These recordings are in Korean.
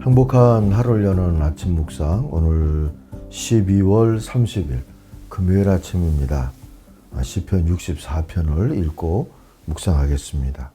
행복한 하루를 여는 아침 묵상, 오늘 12월 30일 금요일 아침입니다. 시편 64편을 읽고 묵상하겠습니다.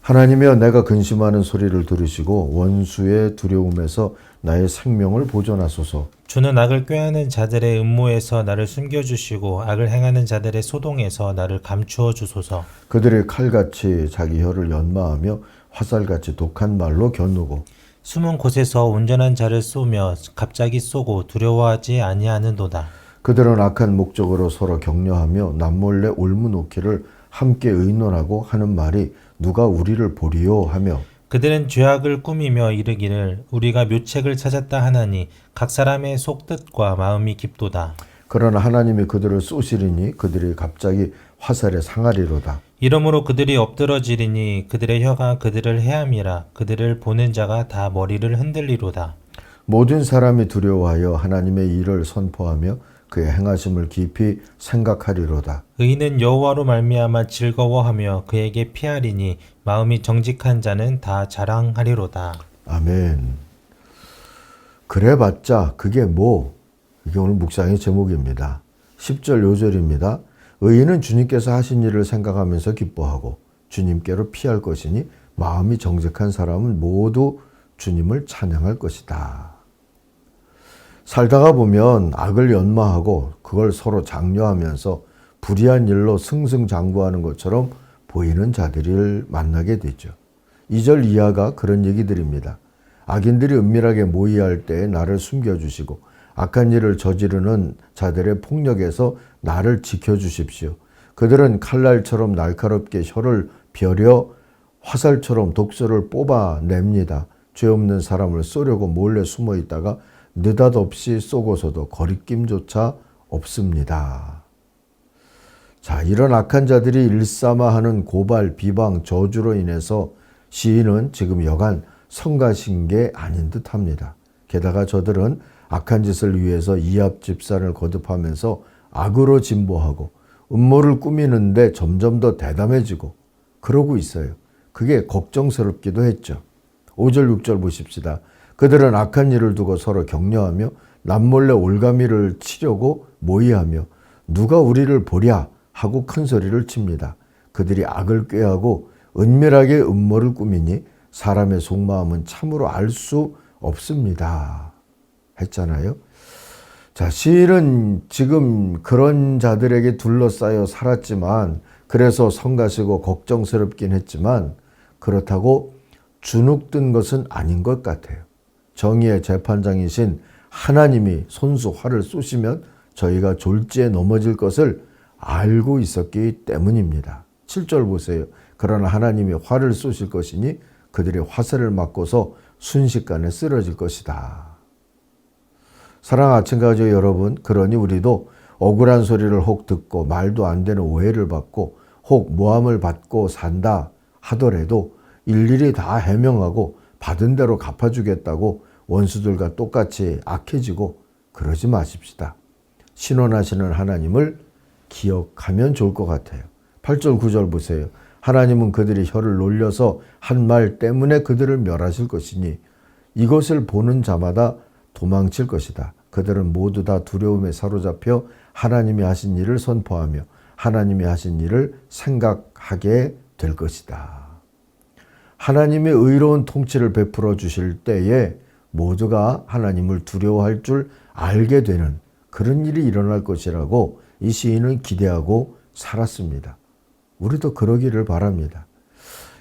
하나님이여, 내가 근심하는 소리를 들으시고 원수의 두려움에서 나의 생명을 보존하소서. 주는 악을 꾀하는 자들의 음모에서 나를 숨겨주시고 악을 행하는 자들의 소동에서 나를 감추어 주소서. 그들이 칼같이 자기 혀를 연마하며 화살같이 독한 말로 겨누고 숨은 곳에서 온전한 자를 쏘며 갑자기 쏘고 두려워하지 아니하는도다. 그들은 악한 목적으로 서로 격려하며 남몰래 올무놓기를 함께 의논하고 하는 말이 누가 우리를 보리요 하며 그들은 죄악을 꾸미며 이르기를 우리가 묘책을 찾았다 하나니 각 사람의 속뜻과 마음이 깊도다. 그러나 하나님이 그들을 쏘시리니 그들이 갑자기 화살에 상하리로다. 이러므로 그들이 엎드러지리니 그들의 혀가 그들을 해함이라. 그들을 보는 자가 다 머리를 흔들리로다. 모든 사람이 두려워하여 하나님의 일을 선포하며 그의 행하심을 깊이 생각하리로다. 의인은 여호와로 말미암아 즐거워하며 그에게 피하리니 마음이 정직한 자는 다 자랑하리로다. 아멘. 그래봤자 그게 뭐? 이게 오늘 묵상의 제목입니다. 10절 요절입니다. 의인은 주님께서 하신 일을 생각하면서 기뻐하고 주님께로 피할 것이니 마음이 정직한 사람은 모두 주님을 찬양할 것이다. 살다가 보면 악을 연마하고 그걸 서로 장려하면서 불의한 일로 승승장구하는 것처럼 보이는 자들을 만나게 되죠. 2절 이하가 그런 얘기들입니다. 악인들이 은밀하게 모의할 때에 나를 숨겨주시고 악한 일을 저지르는 자들의 폭력에서 나를 지켜주십시오. 그들은 칼날처럼 날카롭게 혀를 벼려 화살처럼 독소를 뽑아냅니다. 죄 없는 사람을 쏘려고 몰래 숨어 있다가 느닷없이 쏘고서도 거리낌조차 없습니다. 자, 이런 악한 자들이 일삼아 하는 고발, 비방, 저주로 인해서 시인은 지금 여간 성가신 게 아닌 듯 합니다. 게다가 저들은 악한 짓을 위해서 이합 집산을 거듭하면서 악으로 진보하고 음모를 꾸미는데 점점 더 대담해지고 그러고 있어요. 그게 걱정스럽기도 했죠. 5절 6절 보십시다. 그들은 악한 일을 두고 서로 격려하며 남몰래 올가미를 치려고 모의하며 누가 우리를 보랴 하고 큰 소리를 칩니다. 그들이 악을 꾀하고 은밀하게 음모를 꾸미니 사람의 속마음은 참으로 알 수 없습니다. 했잖아요. 자, 시인은 지금 그런 자들에게 둘러싸여 살았지만 그래서 성가시고 걱정스럽긴 했지만 그렇다고 주눅든 것은 아닌 것 같아요. 정의의 재판장이신 하나님이 손수 활을 쏘시면 저희가 졸지에 넘어질 것을 알고 있었기 때문입니다. 7절 보세요. 그러나 하나님이 활을 쏘실 것이니 그들이 화살을 맞고서 순식간에 쓰러질 것이다. 사랑하는 아침 가족 여러분, 그러니 우리도 억울한 소리를 혹 듣고 말도 안 되는 오해를 받고 혹 모함을 받고 산다 하더라도 일일이 다 해명하고 받은 대로 갚아주겠다고 원수들과 똑같이 악해지고 그러지 마십시다. 신원하시는 하나님을 기억하면 좋을 것 같아요. 8절 9절 보세요. 하나님은 그들이 혀를 놀려서 한 말 때문에 그들을 멸하실 것이니 이것을 보는 자마다 도망칠 것이다. 그들은 모두 다 두려움에 사로잡혀 하나님이 하신 일을 선포하며 하나님이 하신 일을 생각하게 될 것이다. 하나님의 의로운 통치를 베풀어 주실 때에 모두가 하나님을 두려워할 줄 알게 되는 그런 일이 일어날 것이라고 이 시인은 기대하고 살았습니다. 우리도 그러기를 바랍니다.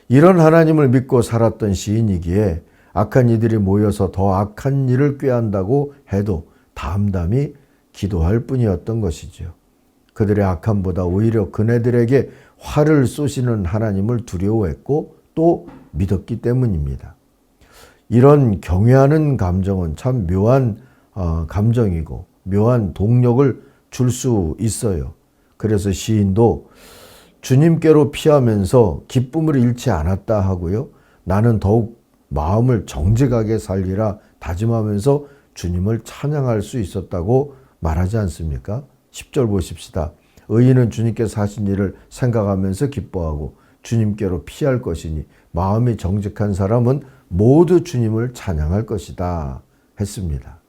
이런 하나님을 믿고 살았던 시인이기에 악한 이들이 모여서 더 악한 일을 꾀한다고 해도 담담히 기도할 뿐이었던 것이죠. 그들의 악함보다 오히려 그네들에게 화를 쏘시는 하나님을 두려워했고 또 믿었기 때문입니다. 이런 경외하는 감정은 참 묘한 감정이고 묘한 동력을 줄 수 있어요. 그래서 시인도 주님께로 피하면서 기쁨을 잃지 않았다 하고요. 나는 더욱 마음을 정직하게 살리라 다짐하면서 주님을 찬양할 수 있었다고 말하지 않습니까? 10절 보십시다. 의인은 주님께서 하신 일을 생각하면서 기뻐하고 주님께로 피할 것이니 마음이 정직한 사람은 모두 주님을 찬양할 것이다 했습니다.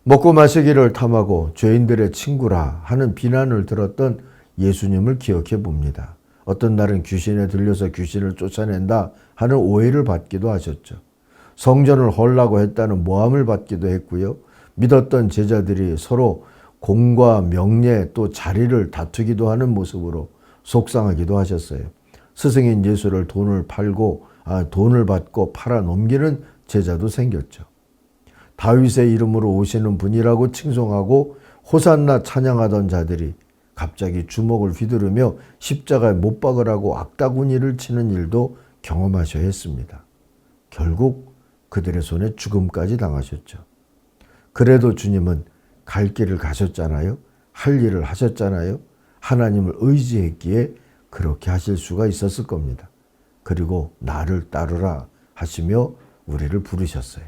먹고 마시기를 탐하고 죄인들의 친구라 하는 비난을 들었던 예수님을 기억해 봅니다. 어떤 날은 귀신에 들려서 귀신을 쫓아낸다 하는 오해를 받기도 하셨죠. 성전을 헐라고 했다는 모함을 받기도 했고요. 믿었던 제자들이 서로 공과 명예 또 자리를 다투기도 하는 모습으로 속상하기도 하셨어요. 스승인 예수를 돈을 받고 팔아 넘기는 제자도 생겼죠. 다윗의 이름으로 오시는 분이라고 칭송하고 호산나 찬양하던 자들이 갑자기 주먹을 휘두르며 십자가에 못 박으라고 악다구니를 치는 일도 경험하셔야 했습니다. 결국 그들의 손에 죽음까지 당하셨죠. 그래도 주님은 갈 길을 가셨잖아요. 할 일을 하셨잖아요. 하나님을 의지했기에 그렇게 하실 수가 있었을 겁니다. 그리고 나를 따르라 하시며 우리를 부르셨어요.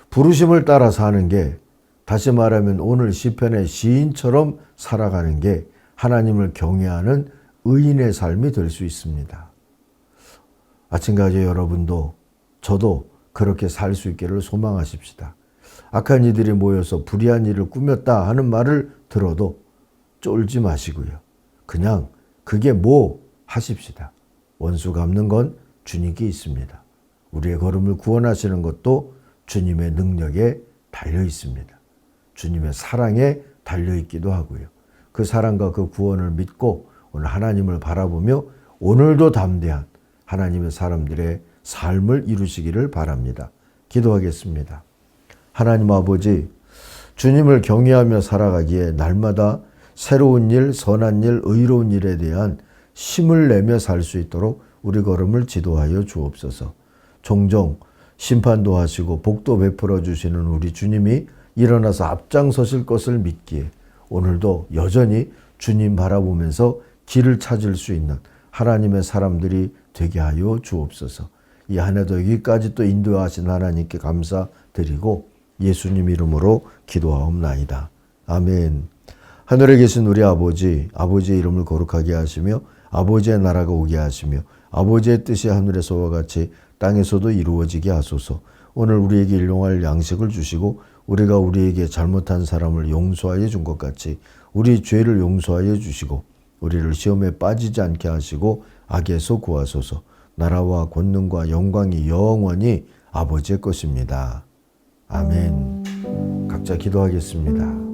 부르심을 따라 사는 게, 다시 말하면 오늘 시편의 시인처럼 살아가는 게 하나님을 경외하는 의인의 삶이 될 수 있습니다. 아침까지 여러분도 저도 그렇게 살 수 있기를 소망하십시다. 악한 이들이 모여서 불의한 일을 꾸몄다 하는 말을 들어도 쫄지 마시고요. 그냥 그게 뭐 하십시다. 원수 갚는 건 주님께 있습니다. 우리의 걸음을 구원하시는 것도 주님의 능력에 달려 있습니다. 주님의 사랑에 달려 있기도 하고요. 그 사랑과 그 구원을 믿고 오늘 하나님을 바라보며 오늘도 담대한 하나님의 사람들의 삶을 이루시기를 바랍니다. 기도하겠습니다. 하나님 아버지, 주님을 경외하며 살아가기에 날마다 새로운 일, 선한 일, 의로운 일에 대한 힘을 내며 살 수 있도록 우리 걸음을 지도하여 주옵소서. 종종 심판도 하시고 복도 베풀어 주시는 우리 주님이 일어나서 앞장서실 것을 믿기에 오늘도 여전히 주님 바라보면서 길을 찾을 수 있는 하나님의 사람들이 되게 하여 주옵소서. 이 한 해도 여기까지 또 인도하신 하나님께 감사드리고 예수님 이름으로 기도하옵나이다. 아멘. 하늘에 계신 우리 아버지, 아버지의 이름을 거룩하게 하시며 아버지의 나라가 오게 하시며 아버지의 뜻이 하늘에서와 같이 땅에서도 이루어지게 하소서. 오늘 우리에게 일용할 양식을 주시고 우리가 우리에게 잘못한 사람을 용서하여 준 것 같이 우리 죄를 용서하여 주시고 우리를 시험에 빠지지 않게 하시고 악에서 구하소서. 나라와 권능과 영광이 영원히 아버지의 것입니다. 아멘. 각자 기도하겠습니다.